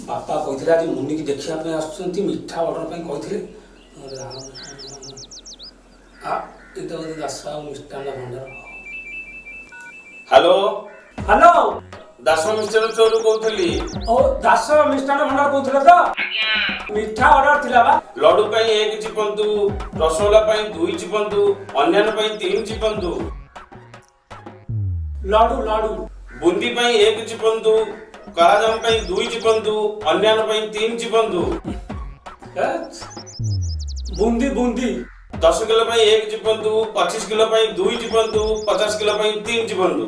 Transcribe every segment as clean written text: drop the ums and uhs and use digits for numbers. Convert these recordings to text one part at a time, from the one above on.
बापा कहते आज मुनि की देखा मिठा अर्डर कहते दास मिष्टान भंडार। हेलो हेलो दास मिष्टान स्टोर कहली। ओ दास मिष्टान भंडार कहते तो मिठा अर्डर थिला बा। लड्डू पाई 1 चिपंतु, रसगोल्ला पाई 2 चिपंतु, अन्यान पाई 3 चिपंतु। लड्डू लड्डू बूंदी पाई 1 चिपंतु, कालाजाम पाई 2 चिपंतु, अन्यान पाई 3 चिपंतु। बूंदी बूंदी 10 किलो पाई 1 चिपंतु, 25 किलो पाई 2 चिपंतु, 50 किलो पाई 3 चिपंतु।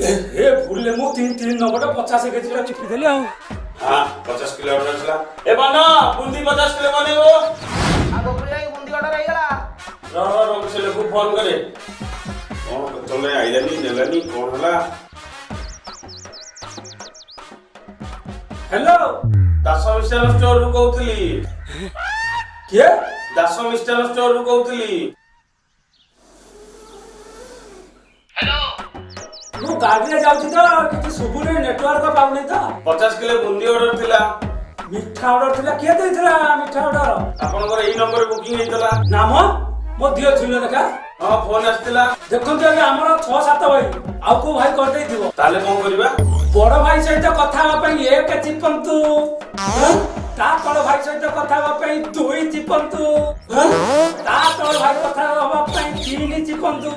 ए भूलले मु 3 नंबर 50 के चिपा चिपी देली आ। हां 50 किलो ऑर्डर छला। ए बना बूंदी 50 किलो बनेबो। आ गोपुरी भाई बूंदी ऑर्डर आइ गला। रो से लोग फोन करे कौन चले आइलानी नेलानी कौन हला। हेलो दास मिष्टान स्टोर रु कहतली। के दास मिष्टान स्टोर रु कहतली। मु गाड़ी रे जाउची तो किछि सुबुने नेटवर्क पाउ नै तो। 50 किलो बूंदी ऑर्डर थिला। मिठा ऑर्डर थिला के दैथिला मिठा ऑर्डर। आपनकर एई नंबर बुकिंग हेतला। नाम मो दियो छिलो देखा। हां फोन आस्तिला। देखंतु अबे हमर 6-7 भाई आउ को भाई कर देई दिबो। ताले कोन करबा। बड़ भाई सहित कथा हवा पई 1 चिपंतु। ता तळ भाई सहित कथा हवा पई 2 चिपंतु। ता तळ भाई कथा हवा पई 3 चिपंतु।